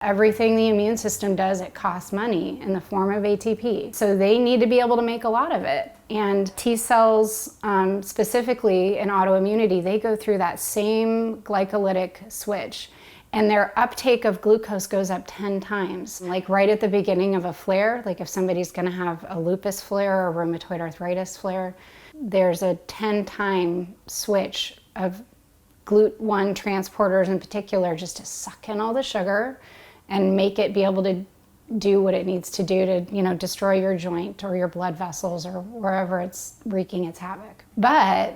Everything the immune system does, it costs money in the form of ATP. So they need to be able to make a lot of it. And T cells, specifically in autoimmunity, they go through that same glycolytic switch. And their uptake of glucose goes up 10 times. Like right at the beginning of a flare, like if somebody's gonna have a lupus flare or rheumatoid arthritis flare, there's a 10-time switch of GLUT1 transporters in particular just to suck in all the sugar and make it be able to do what it needs to do to, destroy your joint or your blood vessels or wherever it's wreaking its havoc. But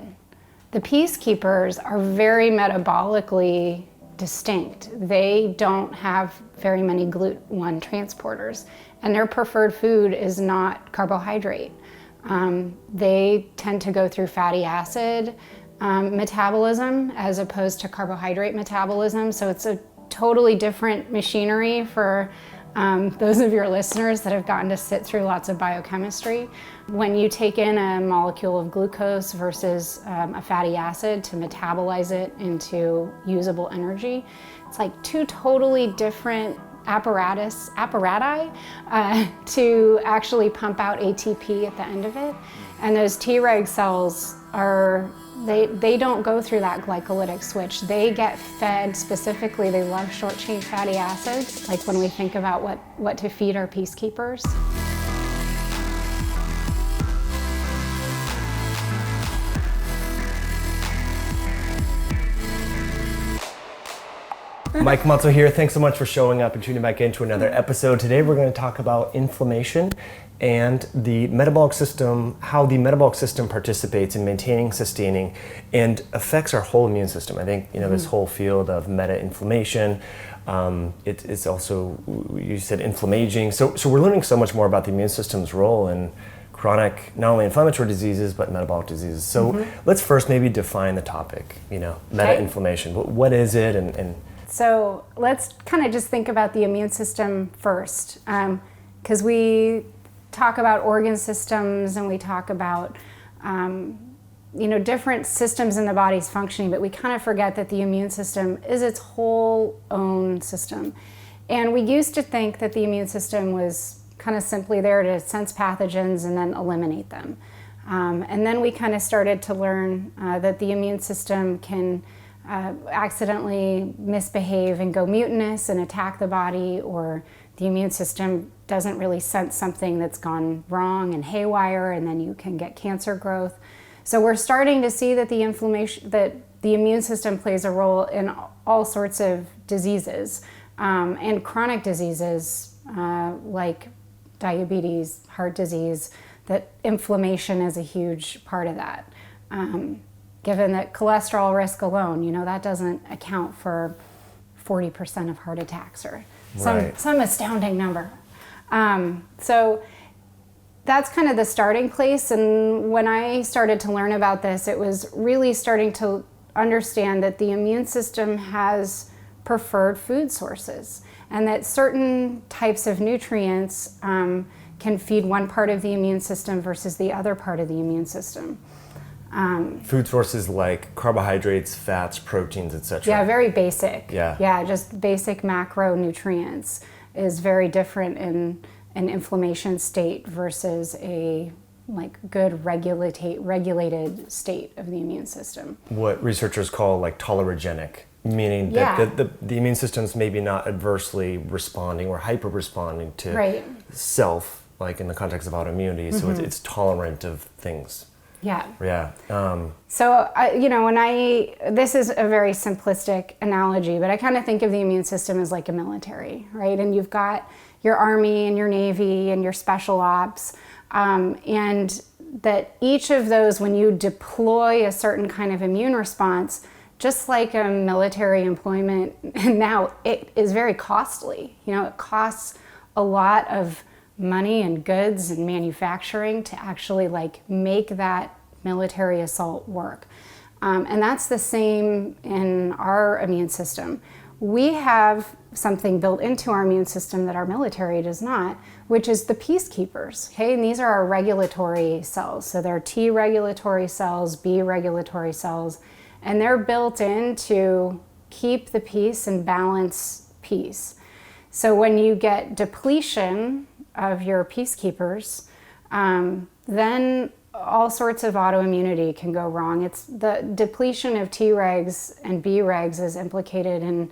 the peacekeepers are very metabolically distinct. They don't have very many GLUT1 transporters, and their preferred food is not carbohydrate. They tend to go through fatty acid metabolism as opposed to carbohydrate metabolism, so it's a totally different machinery for those of your listeners that have gotten to sit through lots of biochemistry. When you take in a molecule of glucose versus a fatty acid to metabolize it into usable energy, it's like two totally different apparati to actually pump out ATP at the end of it. And those T-reg cells they don't go through that glycolytic switch. They get fed specifically, they love short chain fatty acids, like when we think about what to feed our peacekeepers. Mike Mutzel here. Thanks so much for showing up and tuning back into another episode. Today we're going to talk about inflammation and the metabolic system, how the metabolic system participates in maintaining, sustaining, and affects our whole immune system. I think this whole field of meta-inflammation, it's also, you said inflammaging. So we're learning so much more about the immune system's role in chronic, not only inflammatory diseases, but metabolic diseases. So let's first maybe define the topic, meta-inflammation. What is it and So let's kind of just think about the immune system first, because we talk about organ systems and we talk about different systems in the body's functioning, but we kind of forget that the immune system is its whole own system. And we used to think that the immune system was kind of simply there to sense pathogens and then eliminate them. And then we kind of started to learn that the immune system can accidentally misbehave and go mutinous and attack the body, or the immune system doesn't really sense something that's gone wrong and haywire, and then you can get cancer growth. So we're starting to see that the immune system plays a role in all sorts of diseases, and chronic diseases like diabetes, heart disease, that inflammation is a huge part of that. Given that cholesterol risk alone, that doesn't account for 40% of heart attacks or some astounding number. So that's kind of the starting place. And when I started to learn about this, it was really starting to understand that the immune system has preferred food sources, and that certain types of nutrients can feed one part of the immune system versus the other part of the immune system. Food sources like carbohydrates, fats, proteins, etc. Yeah, very basic. Yeah, just basic macronutrients is very different in an inflammation state versus a good regulated state of the immune system. What researchers call tolerogenic, meaning that the immune system's maybe not adversely responding or hyper responding to self, like in the context of autoimmunity. So it's tolerant of things. Yeah. So, this is a very simplistic analogy, but I kind of think of the immune system as like a military, right? And you've got your Army and your Navy and your special ops, and that each of those, when you deploy a certain kind of immune response, just like a military employment, now it is very costly. It costs a lot of money and goods and manufacturing to actually make that military assault work. And that's the same in our immune system. We have something built into our immune system that our military does not, which is the peacekeepers. Okay, and these are our regulatory cells. So they're T regulatory cells, B regulatory cells, and they're built in to keep the peace and balance peace. So when you get depletion of your peacekeepers, then all sorts of autoimmunity can go wrong. It's the depletion of T-regs and B-regs is implicated in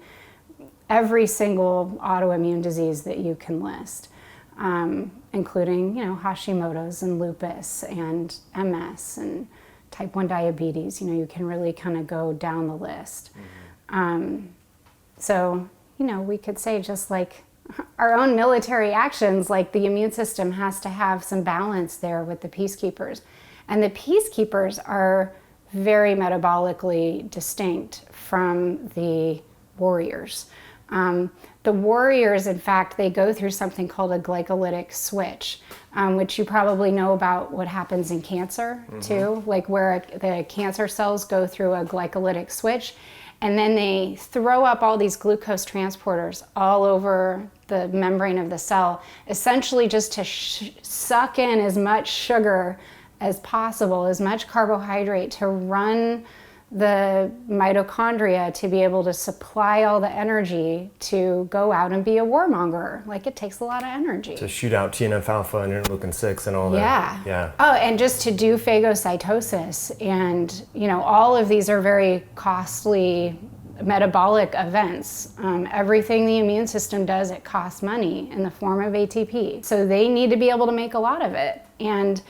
every single autoimmune disease that you can list, including, Hashimoto's and lupus and MS and type 1 diabetes. You can really kind of go down the list. So, we could say just like our own military actions, like the immune system has to have some balance there with the peacekeepers. And the peacekeepers are very metabolically distinct from the warriors. The warriors, in fact, they go through something called a glycolytic switch, which you probably know about what happens in cancer too, like where the cancer cells go through a glycolytic switch, and then they throw up all these glucose transporters all over the membrane of the cell, essentially just to suck in as much sugar as possible, as much carbohydrate to run the mitochondria to be able to supply all the energy to go out and be a warmonger. Like, it takes a lot of energy. To shoot out TNF-alpha and interleukin-6 and all that. Yeah. Oh, and just to do phagocytosis. And, all of these are very costly metabolic events. Everything the immune system does, it costs money in the form of ATP. So they need to be able to make a lot of it. And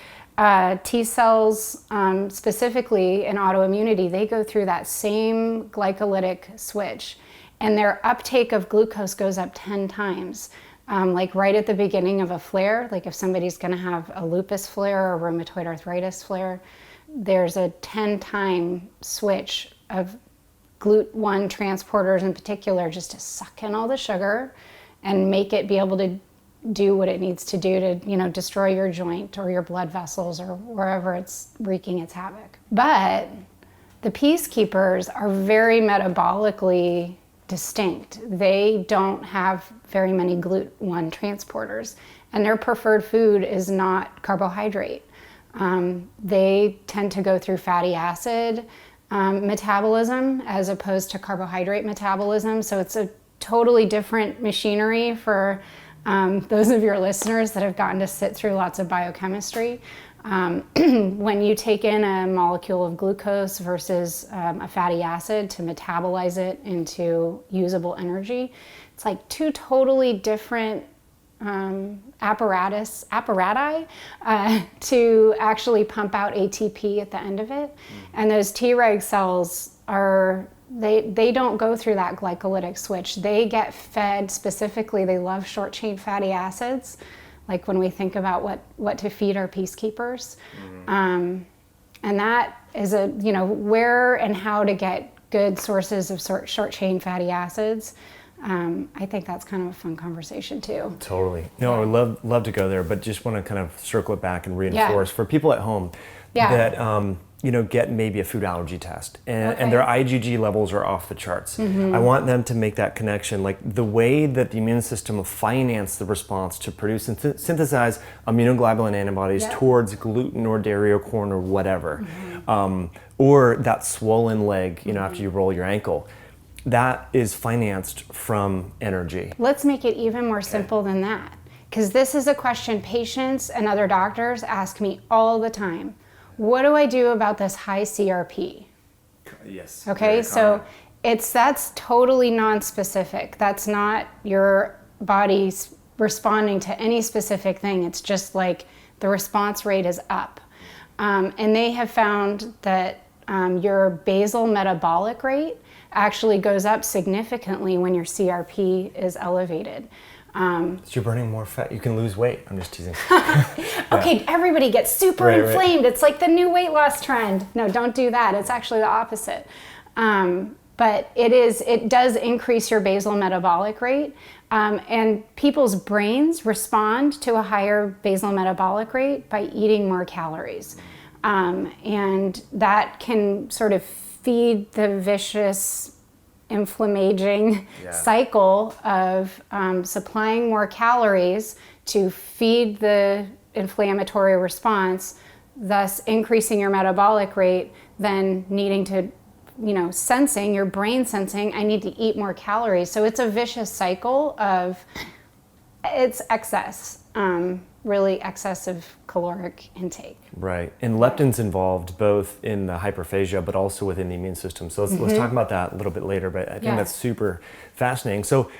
T cells, specifically in autoimmunity, they go through that same glycolytic switch, and their uptake of glucose goes up 10 times. Like right at the beginning of a flare, like if somebody's going to have a lupus flare or rheumatoid arthritis flare, there's a 10-time switch of GLUT1 transporters in particular, just to suck in all the sugar and make it be able to do what it needs to do to, destroy your joint or your blood vessels or wherever it's wreaking its havoc. But the peacekeepers are very metabolically distinct. They don't have very many GLUT1 transporters, and their preferred food is not carbohydrate. They tend to go through fatty acid metabolism as opposed to carbohydrate metabolism. So it's a totally different machinery for those of your listeners that have gotten to sit through lots of biochemistry. When you take in a molecule of glucose versus a fatty acid to metabolize it into usable energy, it's like two totally different apparati to actually pump out ATP at the end of it. And those T-reg cells they don't go through that glycolytic switch. They get fed specifically, they love short chain fatty acids, like when we think about what to feed our peacekeepers. And that is where and how to get good sources of short chain fatty acids. I think that's kind of a fun conversation too. Totally. No, I would love to go there, but just want to kind of circle it back and reinforce for people at home that get maybe a food allergy test and their IgG levels are off the charts. I want them to make that connection, like the way that the immune system will finance the response to produce and synthesize immunoglobulin antibodies towards gluten or dairy or corn or whatever, or that swollen leg, after you roll your ankle. That is financed from energy. Let's make it even more simple than that, because this is a question patients and other doctors ask me all the time. What do I do about this high CRP? Yes. Okay, so that's totally non-specific. That's not your body's responding to any specific thing. It's just like the response rate is up. And they have found that your basal metabolic rate actually goes up significantly when your CRP is elevated. So you're burning more fat, you can lose weight. I'm just teasing. Okay, everybody gets super inflamed. It's like the new weight loss trend. No, don't do that. It's actually the opposite. But it does increase your basal metabolic rate. And people's brains respond to a higher basal metabolic rate by eating more calories. And that can sort of feed the vicious inflammaging cycle of supplying more calories to feed the inflammatory response, thus increasing your metabolic rate, then needing to sensing, your brain sensing, I need to eat more calories. So it's a vicious cycle of, it's excess, really excessive caloric intake. Right. And leptin's involved both in the hyperphagia, but also within the immune system. So let's talk about that a little bit later, but I think that's super fascinating. So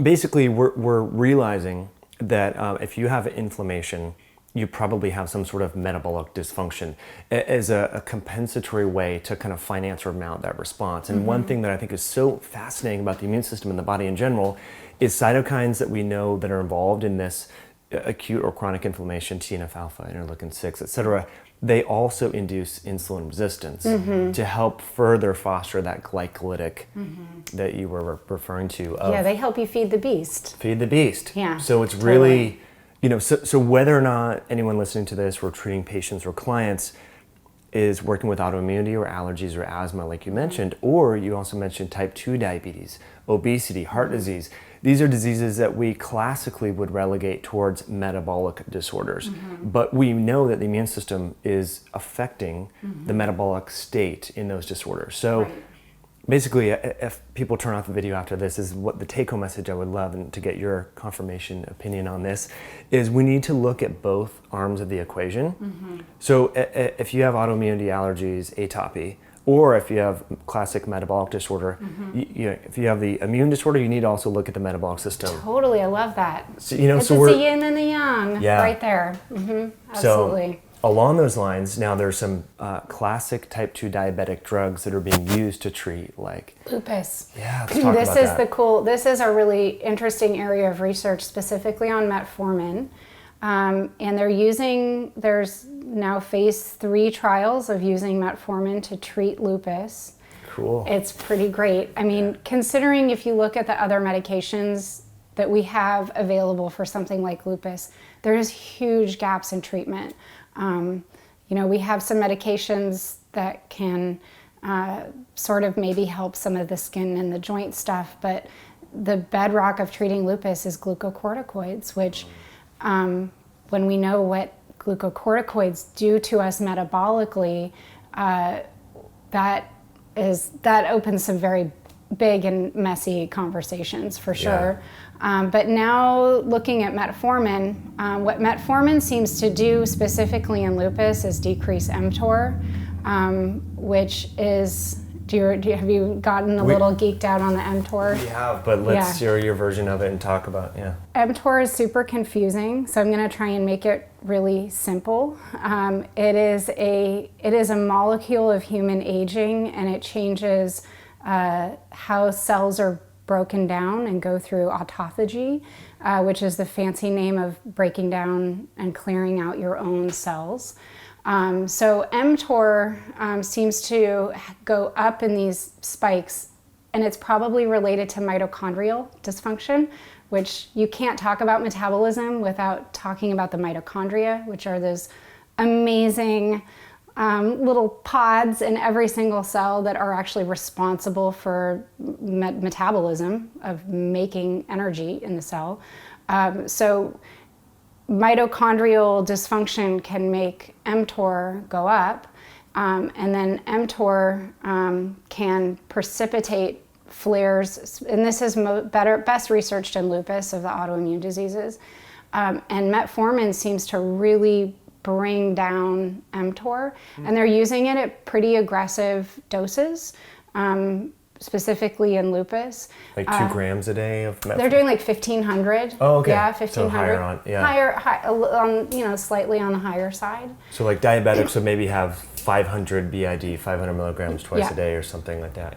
basically, we're realizing that if you have inflammation, you probably have some sort of metabolic dysfunction as a compensatory way to kind of finance or mount that response. And one thing that I think is so fascinating about the immune system and the body in general is cytokines that we know that are involved in this acute or chronic inflammation, TNF-alpha, interleukin-6, et cetera. They also induce insulin resistance to help further foster that glycolytic that you were referring to. They help you feed the beast. Feed the beast. Yeah. So it's really, so whether or not anyone listening to this or treating patients or clients is working with autoimmunity or allergies or asthma, like you mentioned, or you also mentioned type 2 diabetes, obesity, heart disease. These are diseases that we classically would relegate towards metabolic disorders. But we know that the immune system is affecting the metabolic state in those disorders. So basically, if people turn off the video after this, is what the take-home message I would love, and to get your confirmation opinion on this, is we need to look at both arms of the equation. So if you have autoimmunity, allergies, atopy, or if you have classic metabolic disorder, if you have the immune disorder, you need to also look at the metabolic system. Totally, I love that. So, it's so the yin and the yang right there. Absolutely. So along those lines, now there's some classic type 2 diabetic drugs that are being used to treat like lupus. Yeah, let's talk about that. This is a really interesting area of research specifically on metformin. And there's now phase 3 trials of using metformin to treat lupus. Cool. It's pretty great. I mean, considering if you look at the other medications that we have available for something like lupus, there's huge gaps in treatment. We have some medications that can sort of maybe help some of the skin and the joint stuff, but the bedrock of treating lupus is glucocorticoids, which when we know what glucocorticoids do to us metabolically, that opens some very big and messy conversations for sure. But now looking at metformin, what metformin seems to do specifically in lupus is decrease mTOR, which is, have you gotten a little geeked out on the mTOR? We have, but let's hear your version of it and talk about, mTOR is super confusing, so I'm going to try and make it really simple. It is a molecule of human aging, and it changes how cells are broken down and go through autophagy, which is the fancy name of breaking down and clearing out your own cells. So mTOR seems to go up in these spikes, and it's probably related to mitochondrial dysfunction, which you can't talk about metabolism without talking about the mitochondria, which are those amazing little pods in every single cell that are actually responsible for metabolism of making energy in the cell. So mitochondrial dysfunction can make mTOR go up, and then mTOR can precipitate flares, and this is best researched in lupus of the autoimmune diseases. And metformin seems to really bring down mTOR, and they're using it at pretty aggressive doses, specifically in lupus. Like 2 grams a day of metformin? They're doing like 1,500. Oh, okay. Yeah, 1,500. So higher on, Higher, slightly on the higher side. So like diabetics would maybe have 500 BID, 500 milligrams twice a day or something like that,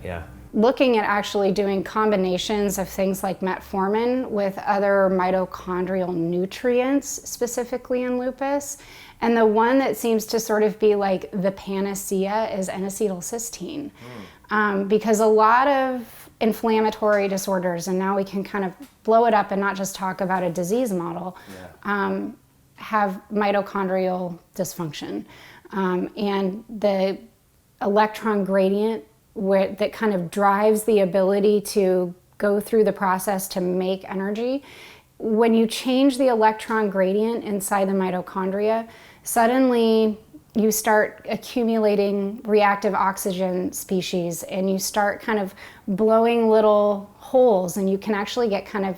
Looking at actually doing combinations of things like metformin with other mitochondrial nutrients, specifically in lupus. And the one that seems to sort of be like the panacea is N-acetylcysteine. Because a lot of inflammatory disorders, and now we can kind of blow it up and not just talk about a disease model, have mitochondrial dysfunction. And the electron gradient that kind of drives the ability to go through the process to make energy, when you change the electron gradient inside the mitochondria, suddenly you start accumulating reactive oxygen species, and you start kind of blowing little holes, and you can actually get kind of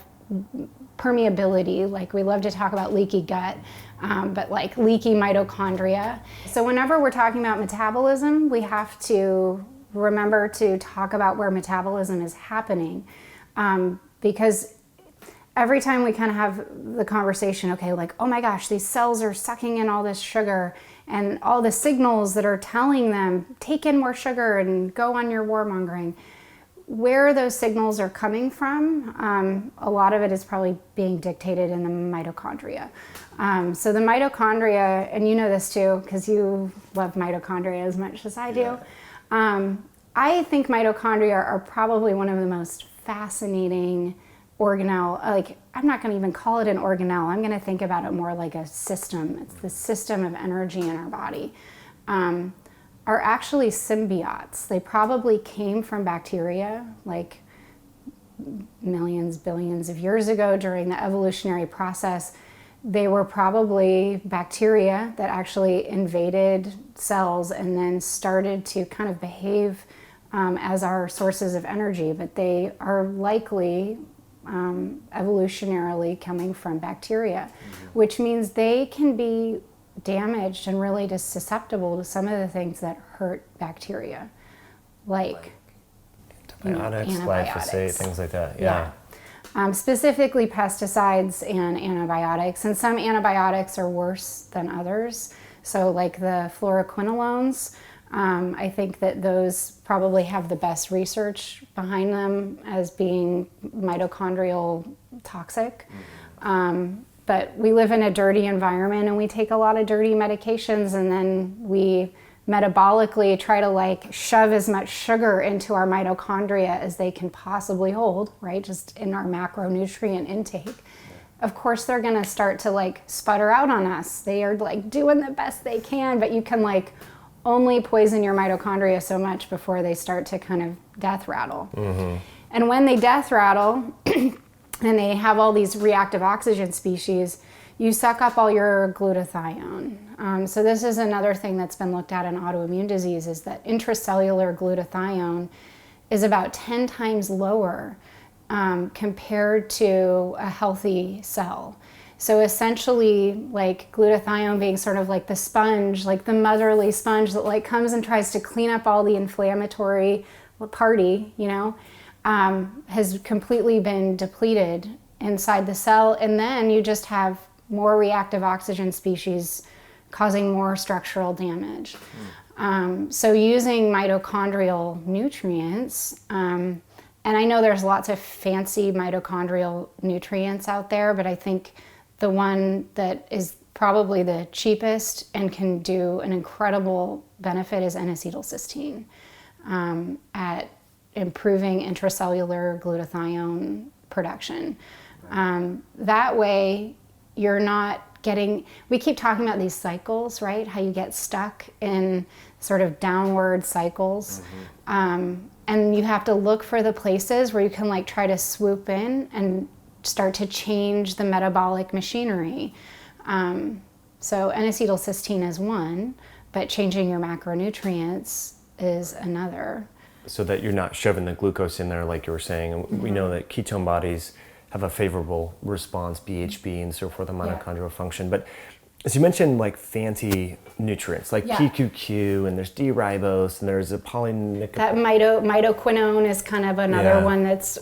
permeability. Like, we love to talk about leaky gut, but like leaky mitochondria. So whenever we're talking about metabolism, we have to remember to talk about where metabolism is happening, because every time we kind of have the conversation, okay, like, oh my gosh, these cells are sucking in all this sugar, and all the signals that are telling them, take in more sugar and go on your warmongering. Where those signals are coming from, a lot of it is probably being dictated in the mitochondria. So the mitochondria, and you know this too, because you love mitochondria as much as I do. Yeah. I think mitochondria are probably one of the most fascinating organelle, like, I'm not going to even call it an organelle. I'm going to think about it more like a system. It's the system of energy in our body. Are actually symbionts. They probably came from bacteria, like millions, billions of years ago during the evolutionary process. They were probably bacteria that actually invaded cells and then started to kind of behave as our sources of energy, but they are likely evolutionarily coming from bacteria, which means they can be damaged and really just susceptible to some of the things that hurt bacteria, like antibiotics, antibiotics. glyphosate, things like that. Yeah. Specifically pesticides and antibiotics, and some antibiotics are worse than others. So like the fluoroquinolones, I think that those probably have the best research behind them as being mitochondrial toxic. But we live in a dirty environment, and we take a lot of dirty medications, and then we metabolically try to like shove as much sugar into our mitochondria as they can possibly hold, right? Just in our macronutrient intake. Of course, they're gonna start to like sputter out on us. They are like doing the best they can, but you can like only poison your mitochondria so much before they start to kind of death rattle. And when they death rattle, and they have all these reactive oxygen species, you suck up all your glutathione. So this is another thing that's been looked at in autoimmune disease, is that intracellular glutathione is about 10 times lower compared to a healthy cell. So essentially, like glutathione being sort of like the sponge, like the motherly sponge that like comes and tries to clean up all the inflammatory party, you know, has completely been depleted inside the cell, and then you just have more reactive oxygen species causing more structural damage. So using mitochondrial nutrients, and I know there's lots of fancy mitochondrial nutrients out there, but I think the one that is probably the cheapest and can do an incredible benefit is N-acetylcysteine at improving intracellular glutathione production. That way you're not getting, we keep talking about these cycles, right? How you get stuck in sort of downward cycles. And you have to look for the places where you can like try to swoop in and start to change the metabolic machinery. So N-acetylcysteine is one, but changing your macronutrients is another. So that you're not shoving the glucose in there like you were saying. And we know that ketone bodies have a favorable response, BHB and so forth, the mitochondrial function. But as you mentioned, like fancy nutrients, like PQQ, and there's D-ribose, and there's a polynicotinol. That mitoquinone is kind of another one that's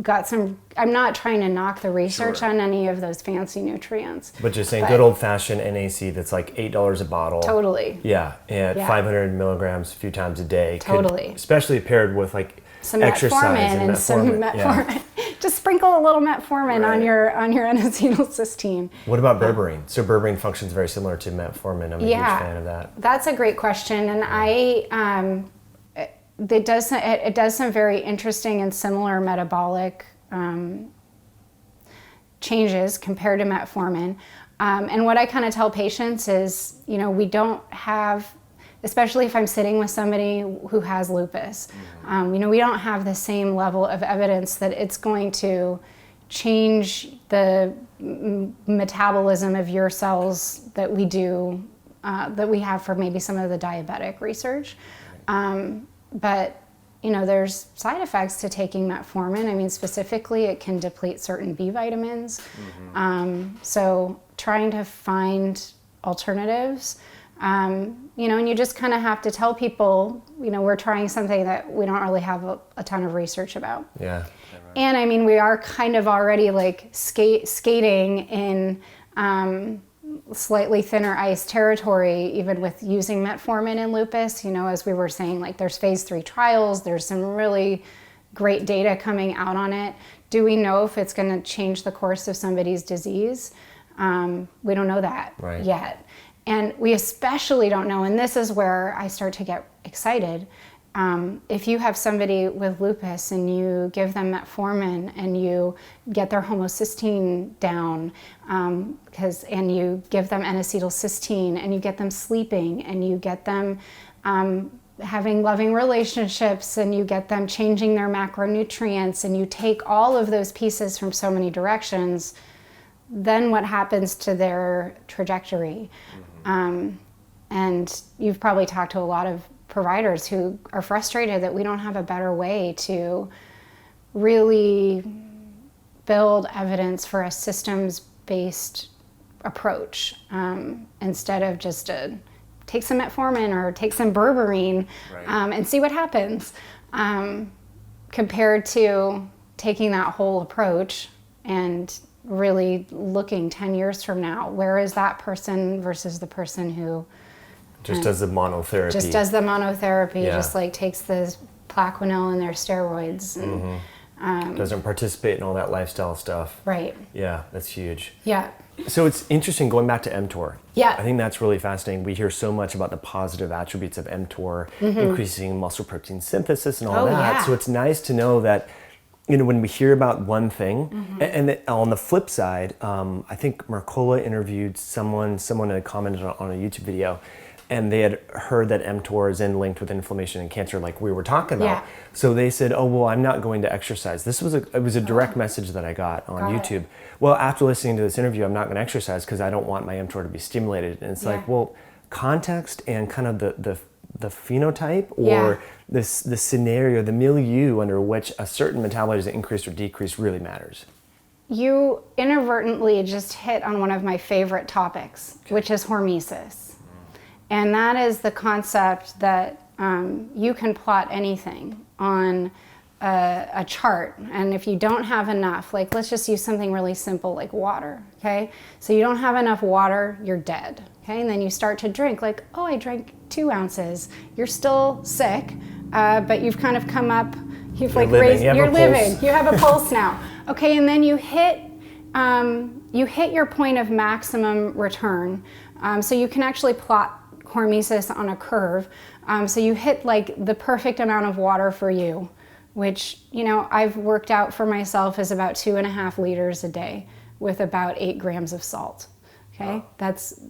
got some, I'm not trying to knock the research on any of those fancy nutrients. But just saying, good old-fashioned NAC that's like $8 a bottle. Totally. Yeah, and 500 milligrams a few times a day. Totally. Especially paired with like some exercise metformin and some metformin. Just sprinkle a little metformin on your N-acetylcysteine. What about berberine? So berberine functions very similar to metformin. I'm a huge fan of that. That's a great question, and it does some very interesting and similar metabolic changes compared to metformin. And what I kind of tell patients is, you know, we don't have, especially if I'm sitting with somebody who has lupus, you know, we don't have the same level of evidence that it's going to change the metabolism of your cells that we do that we have for maybe some of the diabetic research. But there's side effects to taking metformin. I mean, specifically, it can deplete certain B vitamins. So trying to find alternatives, and you just kind of have to tell people, we're trying something that we don't really have a ton of research about. Yeah. Right. And I mean, we are kind of already like skating in slightly thinner ice territory, even with using metformin in lupus. As we were saying, like there's phase 3 trials, there's some really great data coming out on it. Do we know if it's going to change the course of somebody's disease? We don't know that yet. And we especially don't know, and this is where I start to get excited, if you have somebody with lupus and you give them metformin and you get their homocysteine down, and you give them N-acetylcysteine and you get them sleeping and you get them having loving relationships and you get them changing their macronutrients and you take all of those pieces from so many directions, then what happens to their trajectory? And you've probably talked to a lot of providers who are frustrated that we don't have a better way to really build evidence for a systems-based approach, instead of just take some metformin or take some berberine and see what happens, compared to taking that whole approach and really looking 10 years from now, where is that person versus the person who just does the monotherapy. Just like takes the Plaquenil and their steroids. And, doesn't participate in all that lifestyle stuff. Right. Yeah, that's huge. Yeah. So it's interesting going back to mTOR. Yeah. I think that's really fascinating. We hear so much about the positive attributes of mTOR, increasing muscle protein synthesis and all that. Yeah. So it's nice to know that, when we hear about one thing, and that on the flip side, I think Mercola interviewed someone had commented on a YouTube video, and they had heard that mTOR is linked with inflammation and cancer, like we were talking about. Yeah. So they said, "Oh, well, I'm not going to exercise." It was a direct message that I got on YouTube. Well, after listening to this interview, I'm not going to exercise because I don't want my mTOR to be stimulated. And it's like, well, context and kind of the phenotype or the scenario, the milieu under which a certain metabolite is increased or decreased really matters. You inadvertently just hit on one of my favorite topics, which is hormesis. And that is the concept that you can plot anything on a chart. And if you don't have enough, like let's just use something really simple like water, okay? So you don't have enough water, you're dead, okay? And then you start to drink, like, oh, I drank 2 ounces. You're still sick, but you've kind of come up, you've like raised, you're living, you have a pulse now. Okay, and then you hit your point of maximum return. So you can actually plot hormesis on a curve. So you hit like the perfect amount of water for you, which, I've worked out for myself is about 2.5 liters a day with about 8 grams of salt. Okay, that's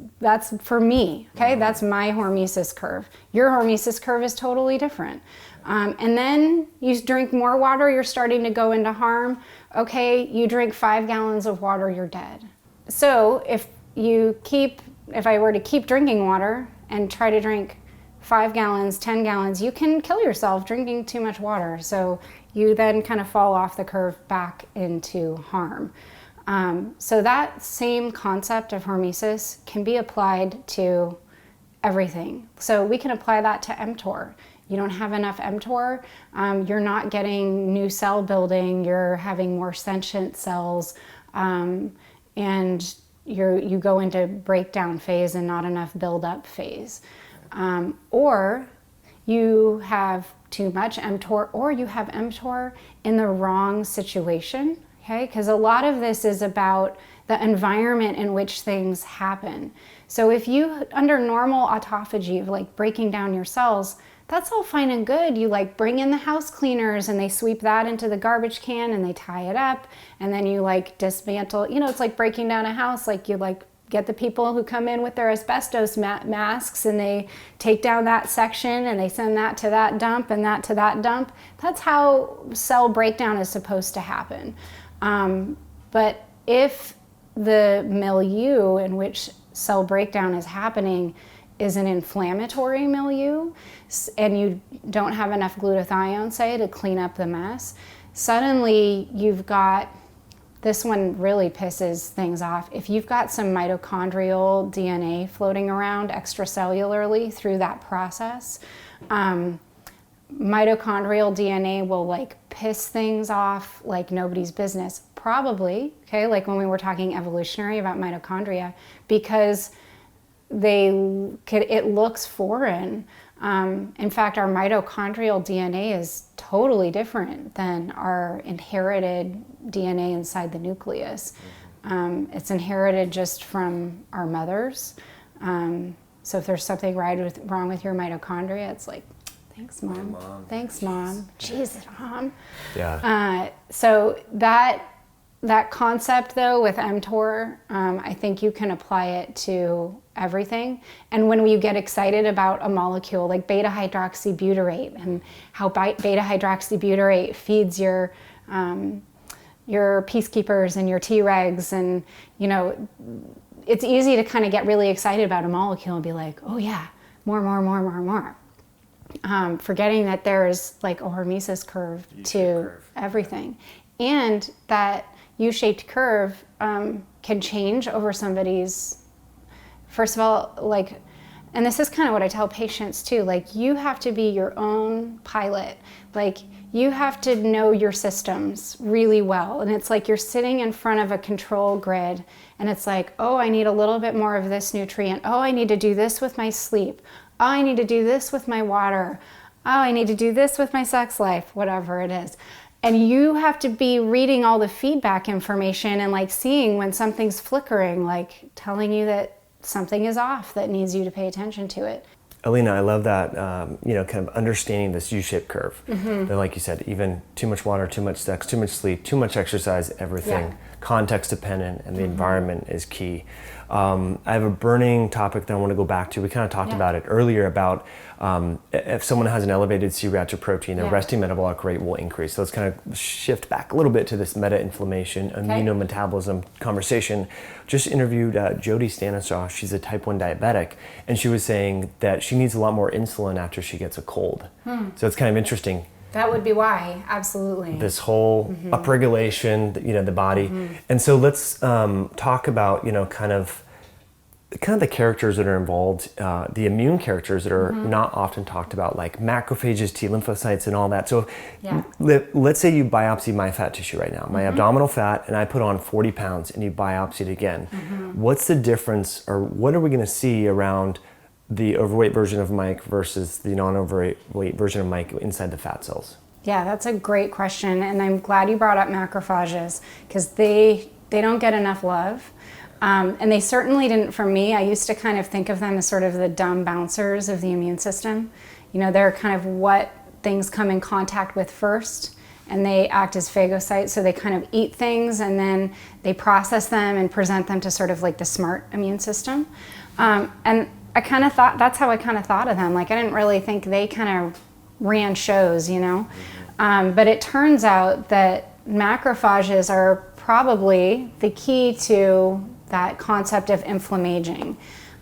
for me. Okay, that's my hormesis curve. Your hormesis curve is totally different. And then you drink more water, you're starting to go into harm. Okay, you drink 5 gallons of water, you're dead. So if I were to keep drinking water and try to drink 5 gallons, 10 gallons, you can kill yourself drinking too much water. So you then kind of fall off the curve back into harm. So that same concept of hormesis can be applied to everything. So we can apply that to mTOR. You don't have enough mTOR, you're not getting new cell building, you're having more sentient cells, and you go into breakdown phase and not enough build-up phase. Or you have too much mTOR, or you have mTOR in the wrong situation. Okay, because a lot of this is about the environment in which things happen. So if you, under normal autophagy of like breaking down your cells, that's all fine and good. You like bring in the house cleaners and they sweep that into the garbage can and they tie it up, and then you like dismantle, it's like breaking down a house. Like you like get the people who come in with their asbestos masks and they take down that section and they send that to that dump and that to that dump. That's how cell breakdown is supposed to happen. But if the milieu in which cell breakdown is happening is an inflammatory milieu and you don't have enough glutathione, say, to clean up the mess, suddenly you've got, this one really pisses things off. If you've got some mitochondrial DNA floating around extracellularly through that process, mitochondrial DNA will like piss things off like nobody's business. Probably, okay, like when we were talking evolutionary about mitochondria, because it looks foreign. In fact, our mitochondrial DNA is totally different than our inherited DNA inside the nucleus. It's inherited just from our mothers. So if there's something wrong with your mitochondria, it's like, thanks, Mom. Thanks, Mom. Jesus, Mom. Yeah. So that concept, though, with mTOR, I think you can apply it to everything. And when you get excited about a molecule like beta-hydroxybutyrate and how beta-hydroxybutyrate feeds your peacekeepers and your T-regs, and it's easy to kind of get really excited about a molecule and be like, oh yeah, more. Forgetting that there's like a hormesis curve to everything. And that U-shaped curve can change over somebody's, first of all, like, and this is kind of what I tell patients too, like you have to be your own pilot. Like you have to know your systems really well. And it's like you're sitting in front of a control grid and it's like, oh, I need a little bit more of this nutrient. Oh, I need to do this with my sleep. Oh, I need to do this with my water. Oh, I need to do this with my sex life, whatever it is. And you have to be reading all the feedback information and like seeing when something's flickering, like telling you that something is off that needs you to pay attention to it. Alena, I love that, kind of understanding this U-shaped curve. That, like you said, even too much water, too much sex, too much sleep, too much exercise, everything context dependent, and the environment is key. I have a burning topic that I want to go back to. We kind of talked about it earlier about if someone has an elevated C-reactive protein, their resting metabolic rate will increase. So let's kind of shift back a little bit to this meta-inflammation, immunometabolism conversation. Just interviewed Jody Stanislaw. She's a type 1 diabetic, and she was saying that she needs a lot more insulin after she gets a cold. So it's kind of interesting. That would be why, absolutely. This whole upregulation, the body. And so let's talk about, kind of the characters that are involved, the immune characters that are not often talked about, like macrophages, T lymphocytes, and all that. So let's say you biopsy my fat tissue right now, my abdominal fat, and I put on 40 pounds and you biopsy it again. What's the difference, or what are we going to see around the overweight version of Mike versus the non-overweight version of Mike inside the fat cells? Yeah, that's a great question, and I'm glad you brought up macrophages because they don't get enough love. And they certainly didn't for me. I used to kind of think of them as sort of the dumb bouncers of the immune system. They're kind of what things come in contact with first, and they act as phagocytes, so they kind of eat things and then they process them and present them to sort of like the smart immune system. And I kind of thought, that's how I kind of thought of them. Like I didn't really think they kind of ran shows, but it turns out that macrophages are probably the key to that concept of inflammaging,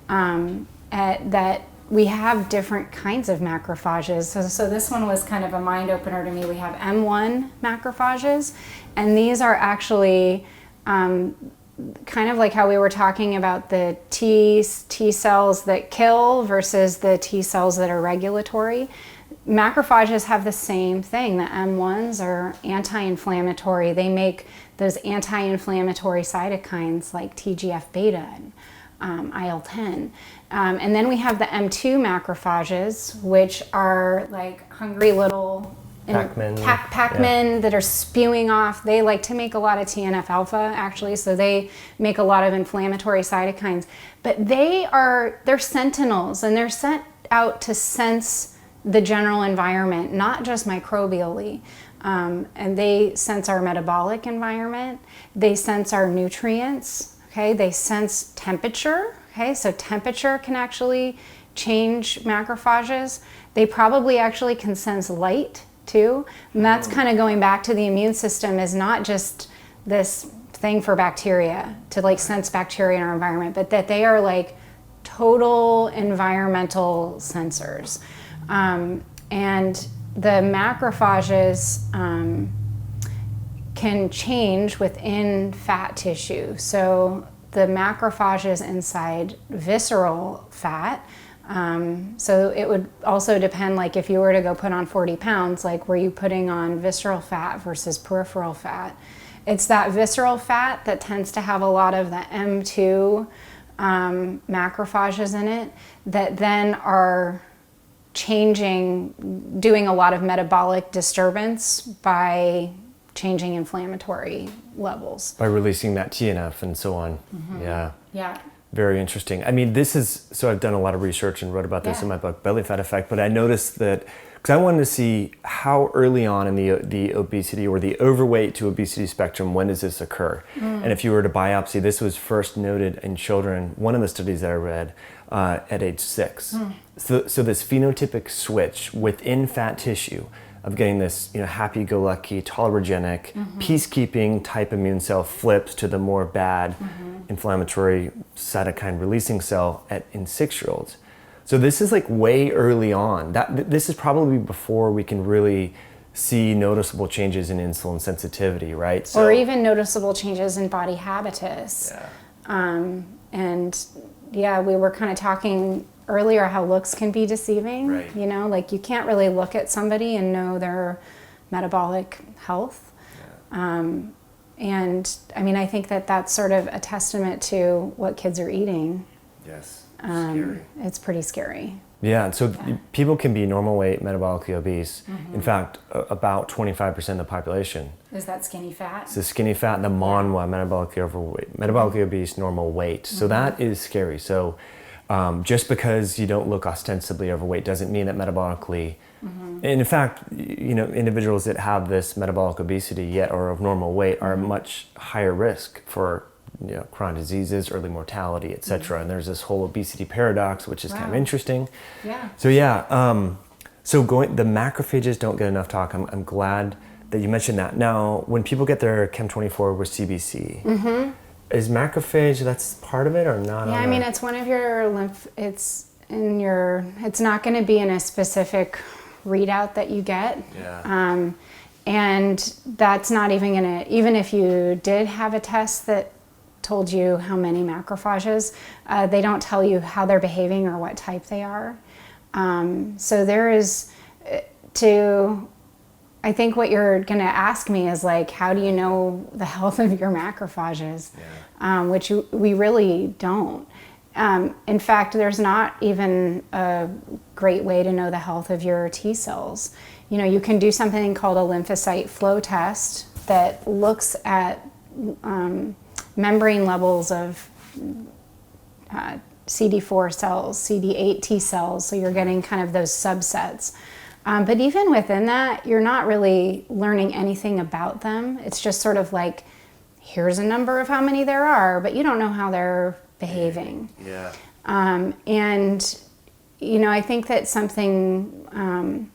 that we have different kinds of macrophages. So this one was kind of a mind opener to me. We have M1 macrophages, and these are actually kind of like how we were talking about the T cells that kill versus the T cells that are regulatory. Macrophages have the same thing. The M1s are anti-inflammatory. They make those anti-inflammatory cytokines like TGF-beta and IL-10. And then we have the M2 macrophages, which are like hungry little Pac-Men that are spewing off. They like to make a lot of TNF-alpha, actually, so they make a lot of inflammatory cytokines. But they're sentinels, and they're sent out to sense the general environment, not just microbially. And they sense our metabolic environment. They sense our nutrients. Okay, they sense temperature. Okay, so temperature can actually change macrophages. They probably actually can sense light too. And that's kind of going back to the immune system is not just this thing for bacteria to like sense bacteria in our environment, but that they are like total environmental sensors. And the macrophages can change within fat tissue. So the macrophages inside visceral fat, so it would also depend, like if you were to go put on 40 pounds, like were you putting on visceral fat versus peripheral fat? It's that visceral fat that tends to have a lot of the M2 macrophages in it that then are changing, doing a lot of metabolic disturbance by changing inflammatory levels. By releasing that TNF and so on. Yeah. Yeah. Very interesting. I mean, this is, so I've done a lot of research and wrote about this in my book, Belly Fat Effect, but I noticed that, because I wanted to see how early on in the obesity or the overweight to obesity spectrum, when does this occur? And if you were to biopsy, this was first noted in children, one of the studies that I read, at age 6. So this phenotypic switch within fat tissue of getting this, happy-go-lucky, tolerogenic, peacekeeping type immune cell flips to the more bad inflammatory cytokine releasing cell in 6-year-olds. So this is like way early on. This is probably before we can really see noticeable changes in insulin sensitivity, right? So, or even noticeable changes in body habitus. And we were kind of talking earlier how looks can be deceiving. Right. Like you can't really look at somebody and know their metabolic health. And I mean, I think that that's sort of a testament to what kids are eating. Yes. It's pretty scary. Yeah, and so people can be normal weight, metabolically obese. In fact, about 25% of the population. Is that skinny fat? It's the skinny fat, the MONWA, metabolically overweight, metabolically obese, normal weight. So that is scary. So just because you don't look ostensibly overweight doesn't mean that metabolically, and in fact, individuals that have this metabolic obesity yet are of normal weight are much higher risk for chronic diseases, early mortality, etc. And there's this whole obesity paradox, which is kind of interesting. Yeah. So the macrophages don't get enough talk. I'm glad that you mentioned that. Now, when people get their Chem24 with CBC, is macrophage, that's part of it or not? Yeah, I mean, it's one of your lymph, it's not going to be in a specific readout that you get. Yeah. And that's not even going to, even if you did have a test that told you how many macrophages, they don't tell you how they're behaving or what type they are. So there is, I think what you're going to ask me is like, how do you know the health of your macrophages? Which we really don't. In fact, there's not even a great way to know the health of your T cells. You can do something called a lymphocyte flow test that looks at membrane levels of CD4 cells, CD8 T cells, so you're getting kind of those subsets. But even within that, you're not really learning anything about them. It's just sort of like, here's a number of how many there are, but you don't know how they're behaving. Yeah. And, I think that something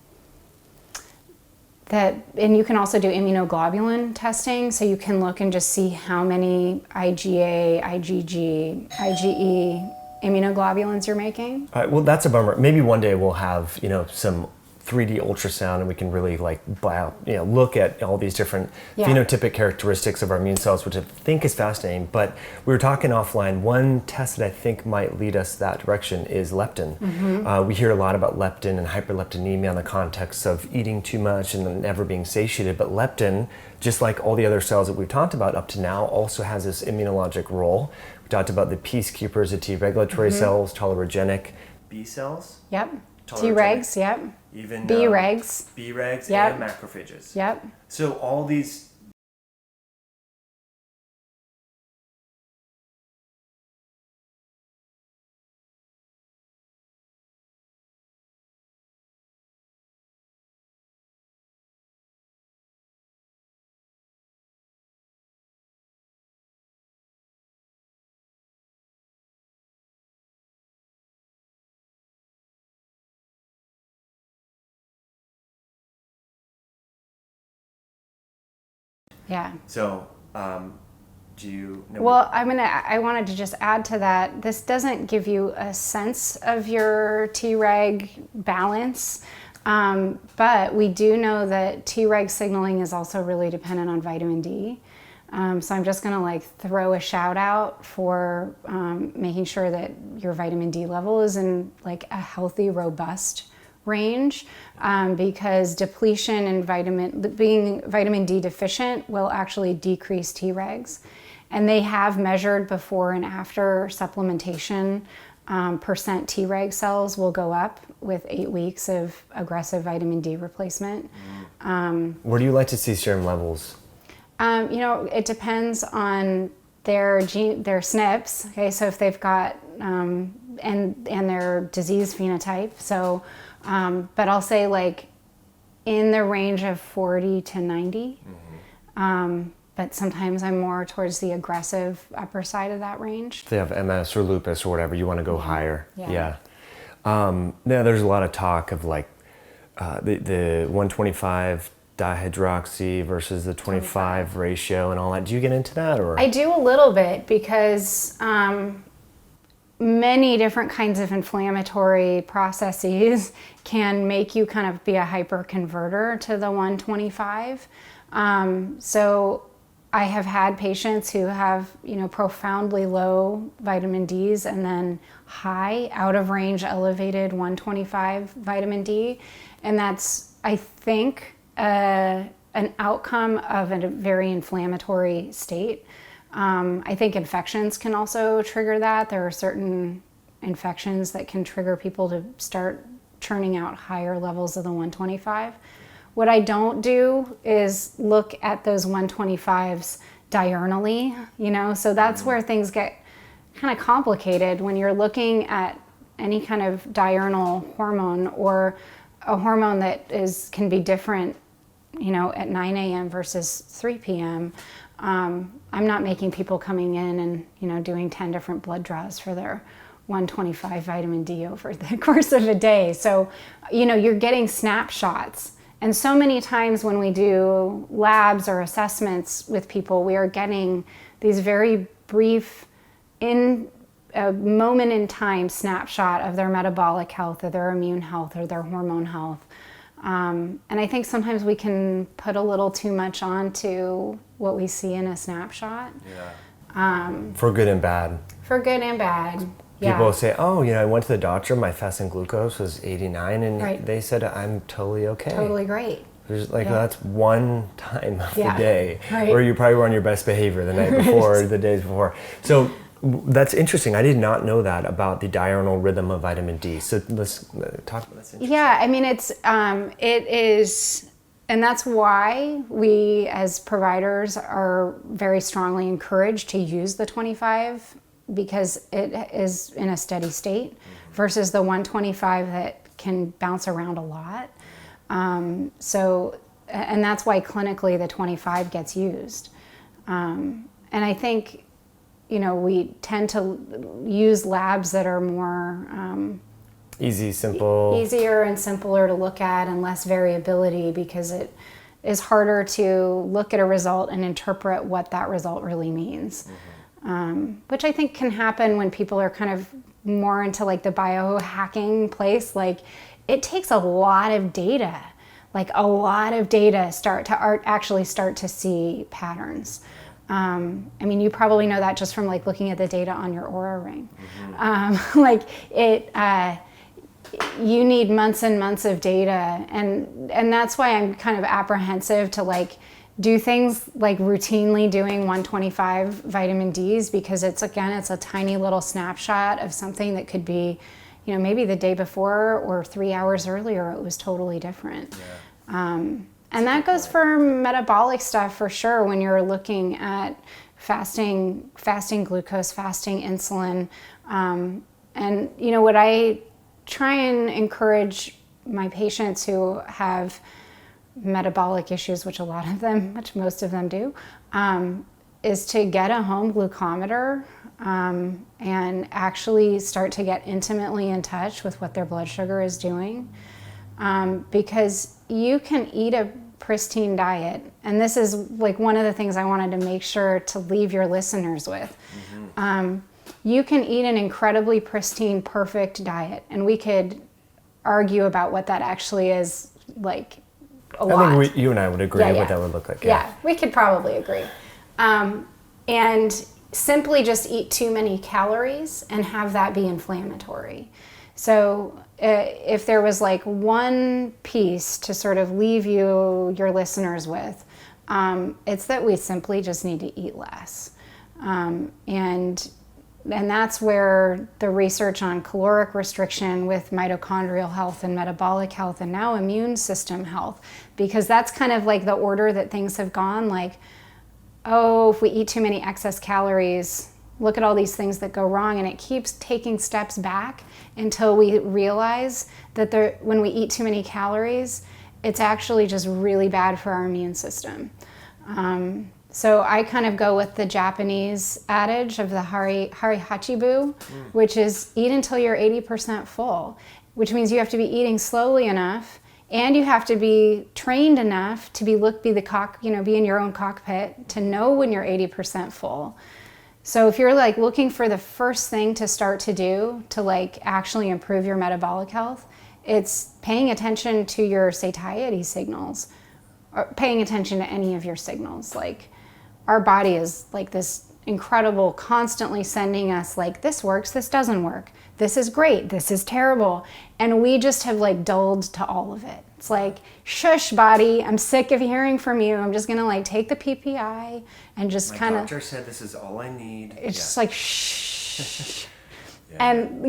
and you can also do immunoglobulin testing, so you can look and just see how many IgA, IgG, IgE immunoglobulins you're making. All right, well, that's a bummer. Maybe one day we'll have, some 3D ultrasound and we can really look at all these different phenotypic characteristics of our immune cells, which I think is fascinating. But we were talking offline, one test that I think might lead us that direction is leptin. We hear a lot about leptin and hyperleptinemia in the context of eating too much and never being satiated. But leptin, just like all the other cells that we've talked about up to now, also has this immunologic role. We talked about the peacekeepers, the T regulatory cells, tolerogenic B cells. Yep. T-regs, yep. Even B-regs. B-regs Yep. and macrophages. Yep. So all these. Yeah. So Do you know? Well, I wanted to just add to that. This doesn't give you a sense of your T-reg balance, but we do know that T-reg signaling is also really dependent on vitamin D. So I'm just going to like throw a shout out for making sure that your vitamin D level is in like a healthy, robust range, because depletion and being vitamin D deficient will actually decrease T-regs. And they have measured before and after supplementation, percent T-reg cells will go up with 8 weeks of aggressive vitamin D replacement. Where do you like to see serum levels? It depends on their SNPs. Okay, so if they've got and their disease phenotype. So, but I'll say like in the range of 40 to 90. But sometimes I'm more towards the aggressive upper side of that range. If they have MS or lupus or whatever, you want to go higher. Yeah. There's a lot of talk of like the 125 dihydroxy versus the 25 ratio and all that. Do you get into that, or? I do a little bit because many different kinds of inflammatory processes can make you kind of be a hyper-converter to the 125. So I have had patients who have, profoundly low vitamin Ds and then high, out of range, elevated 125 vitamin D. And that's, I think, an outcome of a very inflammatory state. I think infections can also trigger that. There are certain infections that can trigger people to start churning out higher levels of the 125. What I don't do is look at those 125s diurnally, so that's where things get kind of complicated when you're looking at any kind of diurnal hormone or a hormone that can be different, at 9 a.m. versus 3 p.m. I'm not making people coming in and, doing 10 different blood draws for their 125 vitamin D over the course of a day. So, you're getting snapshots. And so many times when we do labs or assessments with people, we are getting these very brief, in a moment in time snapshot of their metabolic health or their immune health or their hormone health. And I think sometimes we can put a little too much onto what we see in a snapshot. For good and bad. For good and bad. People say, I went to the doctor, my fasting glucose was 89, and they said I'm totally okay. Totally great. There's that's one time of the day, right. Or you probably were on your best behavior the night before, or the days before. So that's interesting. I did not know that about the diurnal rhythm of vitamin D. So let's talk about this. Yeah, I mean, it is, and that's why we as providers are very strongly encouraged to use the 25, because it is in a steady state versus the 125 that can bounce around a lot. So, and that's why clinically the 25 gets used. And I think, we tend to use labs that are more easier and simpler to look at and less variability, because it is harder to look at a result and interpret what that result really means. Which I think can happen when people are kind of more into like the biohacking place. Like it takes a lot of data, actually start to see patterns. You probably know that just from like looking at the data on your Oura ring. You need months and months of data, and that's why I'm kind of apprehensive to like do things like routinely doing 125 vitamin Ds, because it's a tiny little snapshot of something that could be, maybe the day before or 3 hours earlier it was totally different. And that goes for metabolic stuff for sure. When you're looking at fasting glucose, fasting insulin, and what I try and encourage my patients who have metabolic issues, which most of them do, is to get a home glucometer and actually start to get intimately in touch with what their blood sugar is doing. Because you can eat a pristine diet, and this is like one of the things I wanted to make sure to leave your listeners with. You can eat an incredibly pristine, perfect diet, and we could argue about what that actually is, like a lot. I think you and I would agree what that would look like. Yeah, we could probably agree. And simply just eat too many calories and have that be inflammatory. So if there was like one piece to sort of leave your listeners with, it's that we simply just need to eat less. And that's where the research on caloric restriction with mitochondrial health and metabolic health and now immune system health, because that's kind of like the order that things have gone. Like, oh, if we eat too many excess calories, look at all these things that go wrong. And it keeps taking steps back until we realize that when we eat too many calories, it's actually just really bad for our immune system. So I kind of go with the Japanese adage of the Hara Hachi Bu, which is eat until you're 80% full, which means you have to be eating slowly enough, and you have to be trained enough to be in your own cockpit to know when you're 80% full. So if you're like looking for the first thing to start to do to like actually improve your metabolic health, it's paying attention to your satiety signals, or paying attention to any of your signals. Like, our body is like this incredible, constantly sending us like, this works, this doesn't work, this is great, this is terrible. And we just have like dulled to all of it. It's like, shush body, I'm sick of hearing from you. I'm just gonna like take the PPI and just kind of. My doctor said this is all I need. It's just like, shh. And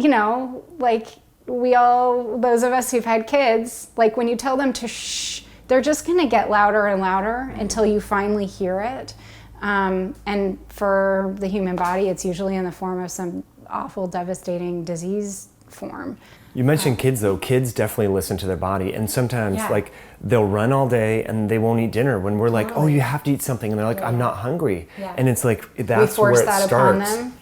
like those of us who've had kids, like when you tell them to shh, they're just gonna get louder and louder until you finally hear it. And for the human body, it's usually in the form of some awful, devastating disease form. You mentioned kids, though. Kids definitely listen to their body, and sometimes like they'll run all day and they won't eat dinner when we're like, oh, you have to eat something, and they're like, I'm not hungry. And it's like, that's where it starts. Upon them.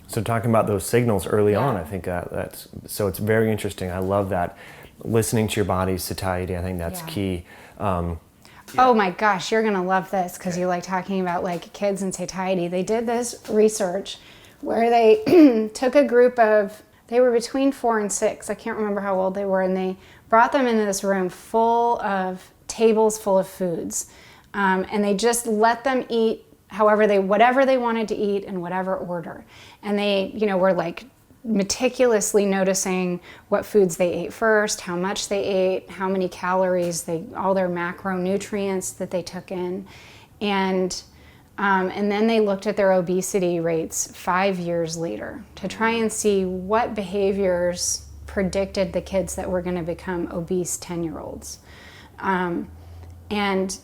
So talking about those signals early on, I think that's it's very interesting. I love that. Listening to your body's satiety, I think that's key. Oh my gosh, you're gonna love this because you like talking about like kids and satiety. They did this research where they took a group of, they were between 4 and 6, I can't remember how old they were, and they brought them into this room full of tables full of foods, and they just let them eat whatever they wanted to eat in whatever order. And they were like meticulously noticing what foods they ate first, how much they ate, how many calories, all their macronutrients that they took in, and then they looked at their obesity rates 5 years later to try and see what behaviors predicted the kids that were going to become obese 10-year-olds. And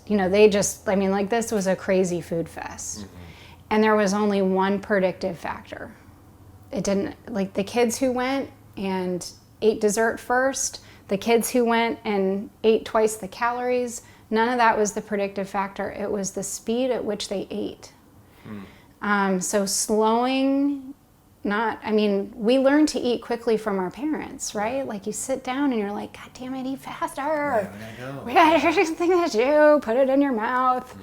they just, this was a crazy food fest. And there was only one predictive factor. It didn't, like the kids who went and ate dessert first, the kids who went and ate twice the calories, none of that was the predictive factor. It was the speed at which they ate. So slowing, we learn to eat quickly from our parents, right? Like you sit down and you're like, God damn it, eat faster. We got something to do, put it in your mouth.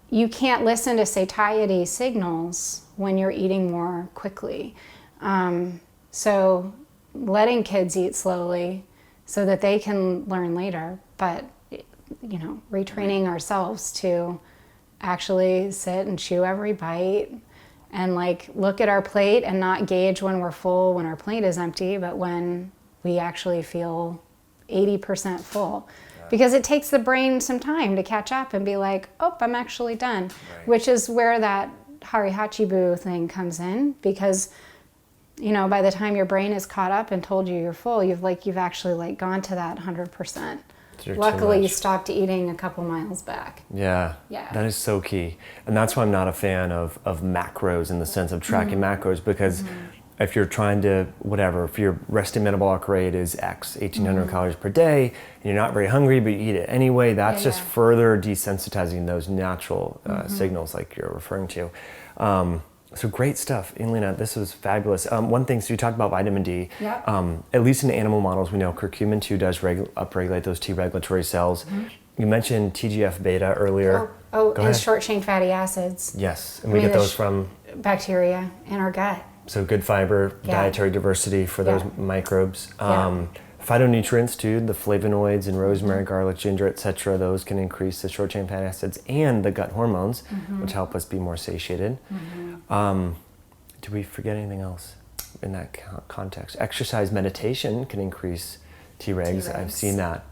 You can't listen to satiety signals when you're eating more quickly. So letting kids eat slowly so that they can learn later, but retraining ourselves to actually sit and chew every bite and like look at our plate and not gauge when we're full, when our plate is empty, but when we actually feel 80% full. Because it takes the brain some time to catch up and be like, oh, I'm actually done. Which is where that Hara Hachi Bu thing comes in, because by the time your brain is caught up and told you you're full, you've actually gone to that 100%. Luckily, you stopped eating a couple miles back. Yeah, that is so key. And that's why I'm not a fan of macros in the sense of tracking macros, because if you're trying to, if your resting metabolic rate is X, 1,800 calories per day, and you're not very hungry, but you eat it anyway, that's just further desensitizing those natural signals like you're referring to. So great stuff. Alena, this was fabulous. One thing, so you talked about vitamin D. At least in animal models, we know curcumin 2 does upregulate those T regulatory cells. You mentioned TGF-beta earlier. Oh, Go and ahead. short-chain fatty acids. Yes, and we get those from bacteria in our gut. so good fiber, dietary diversity for those microbes. Phytonutrients too, the flavonoids in rosemary, garlic, ginger, etc. Those can increase the short-chain fatty acids and the gut hormones, which help us be more satiated. Do we forget anything else in that context? Exercise, meditation can increase T-regs. I've seen that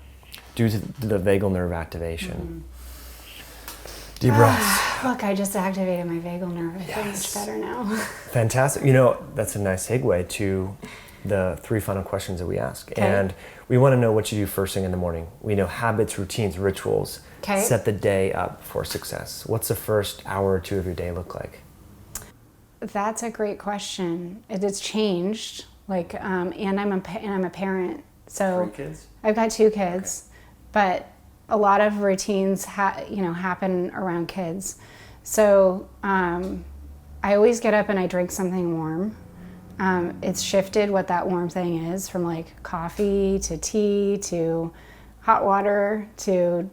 due to the vagal nerve activation. Deep breaths. Look, I just activated my vagal nerve. I feel much better now. Fantastic. You know, that's a nice segue to the 3 final questions that we ask. And we want to know what you do first thing in the morning. We know habits, routines, rituals set the day up for success. What's the first hour or 2 of your day look like? That's a great question. It has changed. Like, and I'm a parent. So 3 kids? I've got 2 kids, but a lot of routines happen around kids. So I always get up and I drink something warm. It's shifted what that warm thing is, from like coffee to tea to hot water to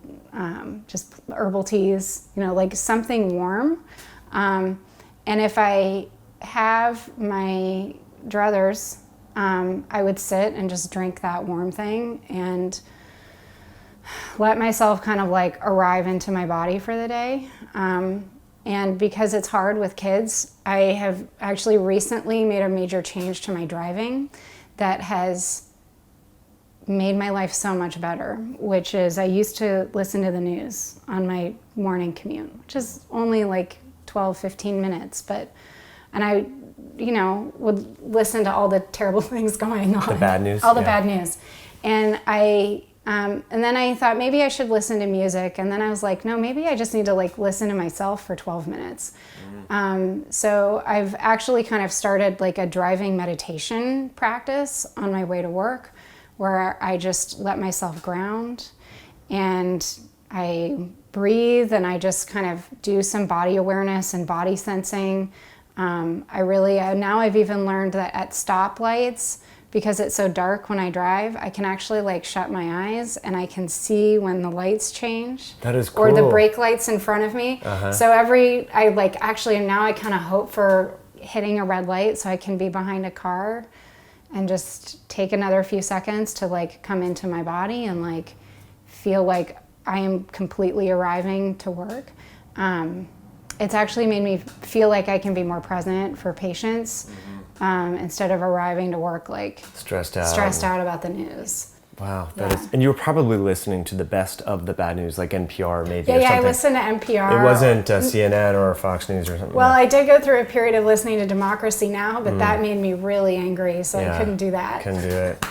just herbal teas, like something warm. And if I have my druthers, I would sit and just drink that warm thing and let myself kind of like arrive into my body for the day. And because it's hard with kids, I have actually recently made a major change to my driving that has made my life so much better, which is I used to listen to the news on my morning commute, which is only like 12, 15 minutes, and I, would listen to all the terrible things going on. The bad news. All the bad news. And and then I thought maybe I should listen to music. And then I was like, no, maybe I just need to like listen to myself for 12 minutes. So I've actually kind of started like a driving meditation practice on my way to work, where I just let myself ground and I breathe and I just kind of do some body awareness and body sensing. Now I've even learned that at stoplights, because it's so dark when I drive, I can actually like shut my eyes and I can see when the lights change. That is cool. Or the brake lights in front of me. So now I kind of hope for hitting a red light so I can be behind a car and just take another few seconds to like come into my body and like feel like I am completely arriving to work. It's actually made me feel like I can be more present for patients. Instead of arriving to work like stressed out about the news. Wow, that is, and you were probably listening to the best of the bad news, like NPR maybe. Yeah, I listened to NPR. It wasn't CNN or Fox News or something. Well, I did go through a period of listening to Democracy Now!, but that made me really angry, so I couldn't do that. Couldn't do it.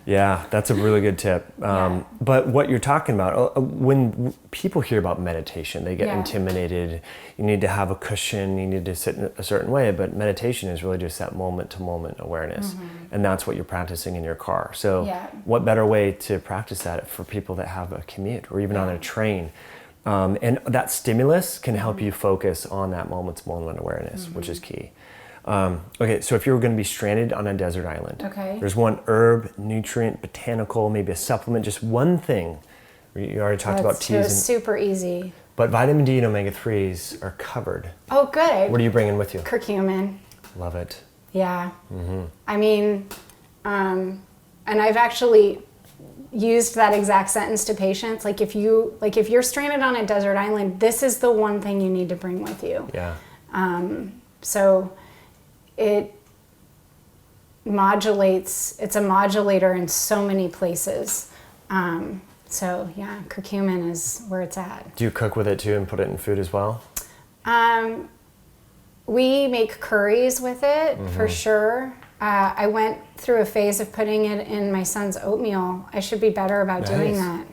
Yeah, that's a really good tip. But what you're talking about, when people hear about meditation, they get intimidated. You need to have a cushion, you need to sit in a certain way, but meditation is really just that moment-to-moment awareness. And that's what you're practicing in your car. So what better way to practice that for people that have a commute or even on a train? And that stimulus can help you focus on that moment-to-moment awareness, which is key. Okay, so if you were going to be stranded on a desert island, there's one herb, nutrient, botanical, maybe a supplement, just one thing. You already talked about teas. It's super easy. But vitamin D and omega-3s are covered. Oh, good. What are you bringing with you? Curcumin. Love it. Yeah. I mean, and I've actually used that exact sentence to patients. Like if you're stranded on a desert island, this is the one thing you need to bring with you. Yeah. So it modulates, it's a modulator in so many places. So yeah, curcumin is where it's at. Do you cook with it too and put it in food as well? We make curries with it for sure. I went through a phase of putting it in my son's oatmeal. I should be better about doing that.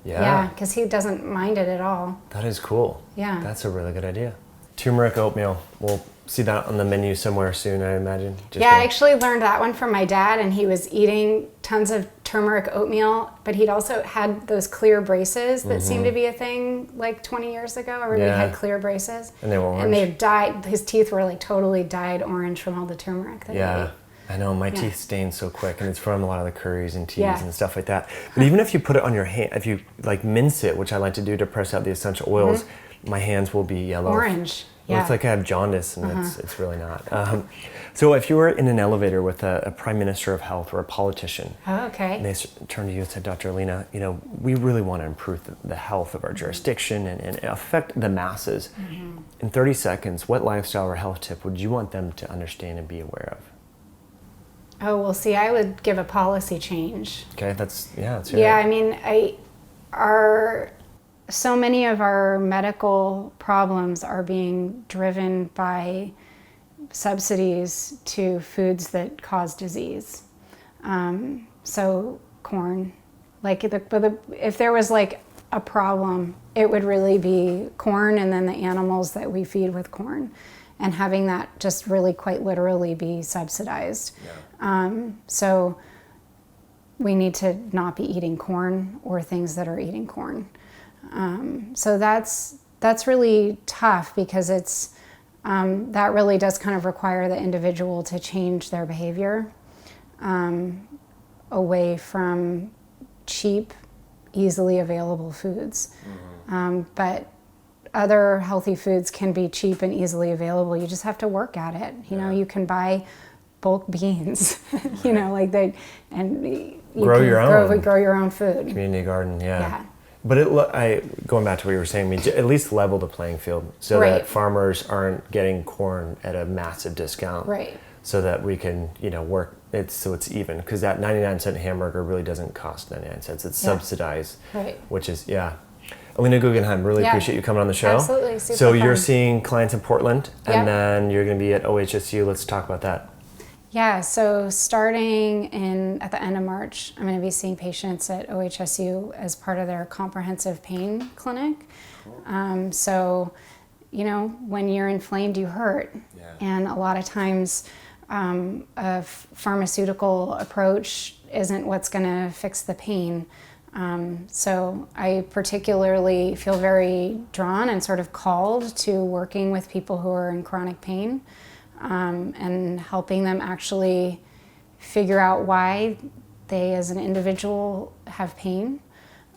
Yeah, because he doesn't mind it at all. That is cool. Yeah. That's a really good idea. Turmeric oatmeal. We'll see that on the menu somewhere soon, I imagine. I actually learned that one from my dad, and he was eating tons of turmeric oatmeal, but he'd also had those clear braces that seemed to be a thing like 20 years ago. Everybody had clear braces. And they were orange. And they dyed, his teeth were like totally dyed orange from all the turmeric that he ate. I know, my teeth stain so quick, and it's from a lot of the curries and teas Yeah. and stuff like that. But even if you put it on your hand, if you like mince it, which I like to do to press out the essential oils, my hands will be yellow. Orange. It Yeah. looks like I have jaundice, and it's really not. So if you were in an elevator with a prime minister of health or a politician, Oh, okay. and they turned to you and said, Dr. Alena, we really want to improve the health of our jurisdiction and affect the masses. In 30 seconds, what lifestyle or health tip would you want them to understand and be aware of? Oh, well, see, I would give a policy change. Okay, that's Yeah, I mean, so many of our medical problems are being driven by subsidies to foods that cause disease. So corn, like if there was like a problem, it would really be corn and then the animals that we feed with corn, and having that just really quite literally be subsidized. So we need to not be eating corn or things that are eating corn. So that's really tough, because it's that really does kind of require the individual to change their behavior away from cheap, easily available foods. But other healthy foods can be cheap and easily available. You just have to work at it. You can buy bulk beans, like they, and you Grow can your own. grow your own food. Community garden, Yeah. But going back to what you were saying, at least level the playing field so Right. that farmers aren't getting corn at a massive discount. Right. So that we can, work it so it's even. Because that 99-cent hamburger really doesn't cost 99 cents. It's subsidized. Right. Which is, Alena Guggenheim, really appreciate you coming on the show. Absolutely, super So you're fun. seeing clients in Portland, and Yep. then you're going to be at OHSU. Let's talk about that. Yeah, so starting at the end of March, I'm going to be seeing patients at OHSU as part of their comprehensive pain clinic. So, when you're inflamed, you hurt. Yeah. And a lot of times, a pharmaceutical approach isn't what's going to fix the pain. So I particularly feel very drawn and sort of called to working with people who are in chronic pain. And helping them actually figure out why they as an individual have pain,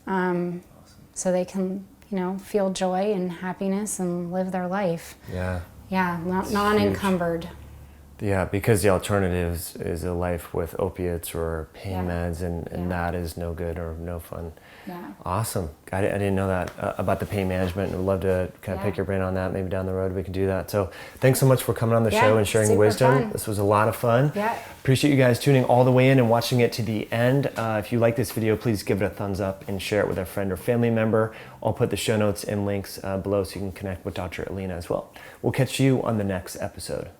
so they can, feel joy and happiness and live their life. Yeah. Yeah, non-encumbered. Yeah, because the alternative is a life with opiates or pain meds, and that is no good or no fun. Yeah. Awesome. I didn't know that about the pain management. I'd love to kind of pick your brain on that. Maybe down the road we can do that. So thanks so much for coming on the show and sharing super wisdom. fun. This was a lot of fun. Yeah. Appreciate you guys tuning all the way in and watching it to the end. If you like this video, please give it a thumbs up and share it with a friend or family member. I'll put the show notes and links below so you can connect with Dr. Alena as well. We'll catch you on the next episode.